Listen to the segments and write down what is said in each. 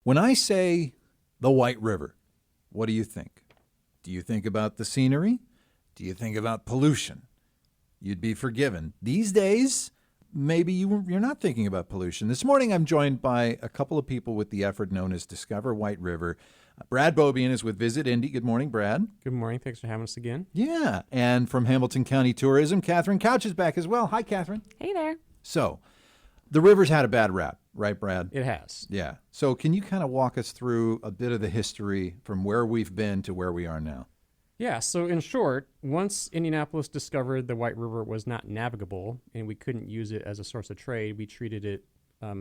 When I say the White River, what do you think? Do you think about the scenery? Do you think about pollution? You'd be forgiven. These days, maybe you're not thinking about pollution. This morning, I'm joined by a couple of people with the effort known as Discover White River. Brad Bobian is with Visit Indy. Good morning, Brad. Good morning. Thanks for having us again. Yeah. And from Hamilton County Tourism, Catherine Couch is back as well. Hi, Catherine. Hey there. So, the river's had a bad rap, right, Brad? It has. Yeah. So can you kind of walk us through a bit of the history from where we've been to where we are now? Yeah. So in short, once Indianapolis discovered the White River was not navigable and we couldn't use it as a source of trade, we treated it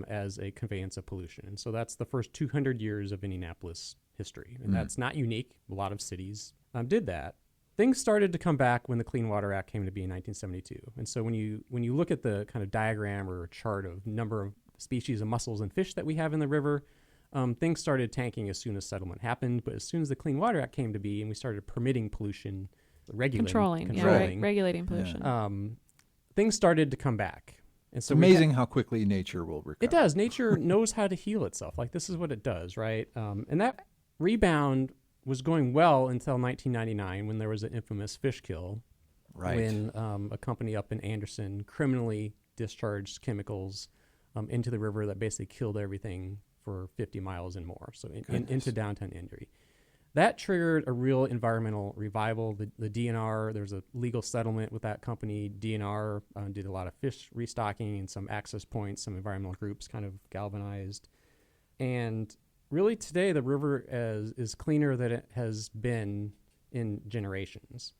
as a conveyance of pollution. And so that's the first 200 years of Indianapolis history. And that's not unique. A lot of cities did that. Things started to come back when the Clean Water Act came to be in 1972. And so when you look at the kind of diagram or chart of number of species of mussels and fish that we have in the river, things started tanking as soon as settlement happened. But as soon as the Clean Water Act came to be and we started permitting pollution, regulating, regulating pollution, things started to come back. And so it's amazing how quickly nature will recover. It does. Nature knows how to heal itself. Like, this is what it does, right? And that rebound was going well until 1999 when there was an infamous fish kill. Right. When a company up in Anderson criminally discharged chemicals into the river that basically killed everything for 50 miles and more, so into downtown Indy. That triggered a real environmental revival. The DNR, there's a legal settlement with that company. DNR did a lot of fish restocking and some access points, some environmental groups kind of galvanized. And really today the river is cleaner than it has been in generations.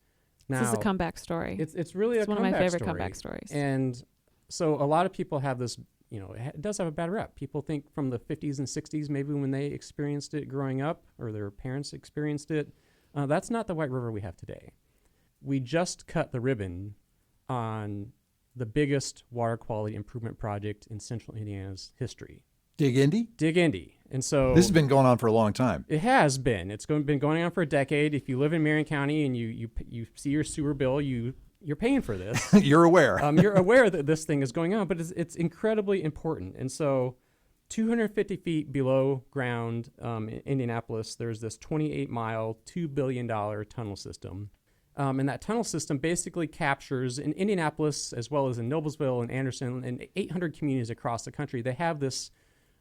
Now, this is a comeback story. It's really one of my favorite comeback stories. And so a lot of people have this, it does have a bad rep. People think from the 50s and 60s, maybe when they experienced it growing up or their parents experienced it, that's not the White River we have today. We just cut the ribbon on the biggest water quality improvement project in central Indiana's history. DigIndy? DigIndy. And so this has been going on for a long time. It has been. It's been going on for a decade. If you live in Marion County and you see your sewer bill, you're paying for this. You're aware. You're aware that this thing is going on, but it's incredibly important. And so 250 feet below ground in Indianapolis, there's this 28-mile, $2 billion tunnel system. And that tunnel system basically captures, in Indianapolis, as well as in Noblesville and Anderson, and 800 communities across the country, they have this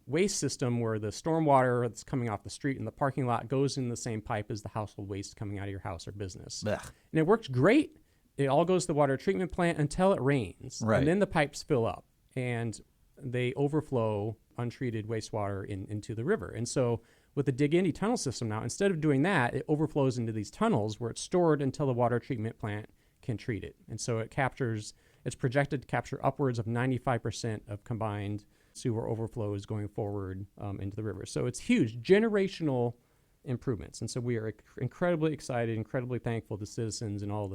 waste system where the storm water that's coming off the street in the parking lot goes in the same pipe as the household waste coming out of your house or business. Blech. And it works great. It all goes to the water treatment plant until it rains. Right. And then the pipes fill up and they overflow untreated wastewater into the river. And so with the DigIndy tunnel system now, instead of doing that, it overflows into these tunnels where it's stored until the water treatment plant can treat it. And so it's projected to capture upwards of 95% of combined sewer overflows going forward into the river. So it's huge, generational improvements. And so we are incredibly excited, incredibly thankful to citizens and all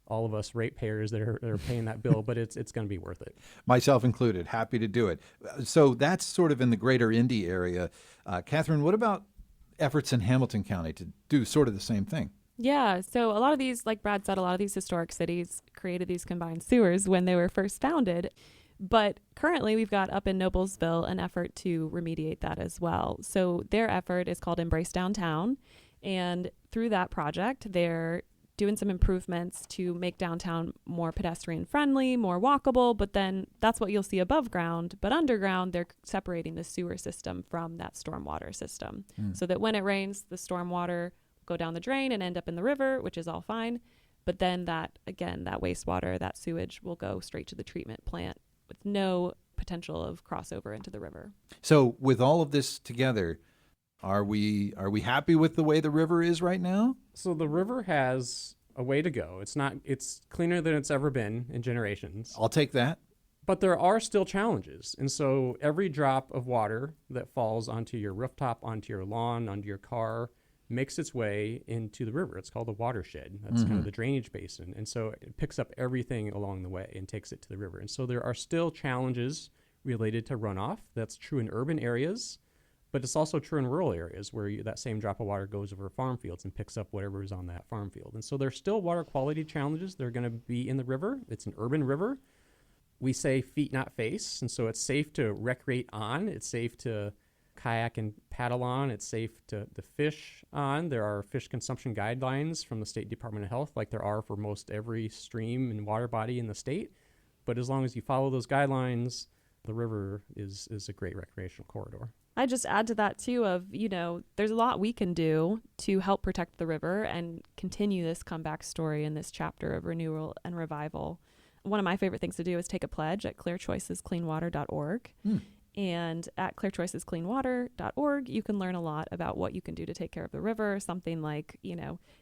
of us ratepayers that are paying that bill, but it's going to be worth it. Myself included, happy to do it. So that's sort of in the greater Indy area. Catherine, what about efforts in Hamilton County to do sort of the same thing? Yeah, so a lot of these, like Brad said, a lot of these historic cities created these combined sewers when they were first founded. But currently we've got up in Noblesville an effort to remediate that as well. So their effort is called Embrace Downtown. And through that project, they're doing some improvements to make downtown more pedestrian friendly, more walkable. But then that's what you'll see above ground. But underground, they're separating the sewer system from that stormwater system so that when it rains, the stormwater will go down the drain and end up in the river, which is all fine. But then that wastewater, that sewage will go straight to the treatment plant with no potential of crossover into the river. So with all of this together, are we happy with the way the river is right now? So the river has a way to go. It's cleaner than it's ever been in generations. I'll take that. But there are still challenges. And so every drop of water that falls onto your rooftop, onto your lawn, onto your car, makes its way into the river. It's called a watershed. That's kind of the drainage basin. And so it picks up everything along the way and takes it to the river. And so there are still challenges related to runoff. That's true in urban areas, but it's also true in rural areas where that same drop of water goes over farm fields and picks up whatever is on that farm field. And so there's still water quality challenges. They're going to be in the river. It's an urban river. We say feet, not face. And so it's safe to recreate on. It's safe to kayak and paddle on. It's safe to fish on. There are fish consumption guidelines from the State Department of Health, like there are for most every stream and water body in the state. But as long as you follow those guidelines, the river is a great recreational corridor. I just add to that too of, there's a lot we can do to help protect the river and continue this comeback story in this chapter of renewal and revival. One of my favorite things to do is take a pledge at clearchoicescleanwater.org. And at clearchoicescleanwater.org, you can learn a lot about what you can do to take care of the river. Something like,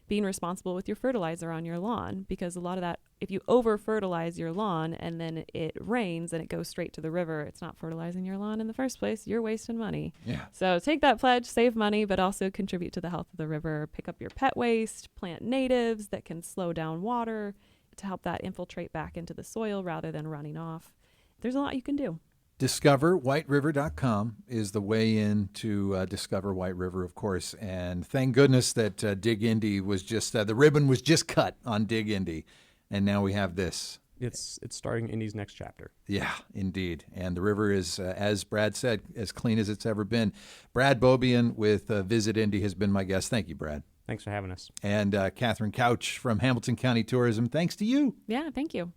being responsible with your fertilizer on your lawn, because a lot of that, if you over fertilize your lawn and then it rains and it goes straight to the river, it's not fertilizing your lawn in the first place. You're wasting money. Yeah. So take that pledge, save money, but also contribute to the health of the river. Pick up your pet waste, plant natives that can slow down water to help that infiltrate back into the soil rather than running off. There's a lot you can do. DiscoverWhiteRiver.com is the way in to discover White River, of course. And thank goodness that DigIndy was just, the ribbon was just cut on DigIndy. And now we have this. It's starting Indy's next chapter. Yeah, indeed. And the river is, as Brad said, as clean as it's ever been. Brad Beaubien with Visit Indy has been my guest. Thank you, Brad. Thanks for having us. And Catherine Couch from Hamilton County Tourism, thanks to you. Yeah, thank you.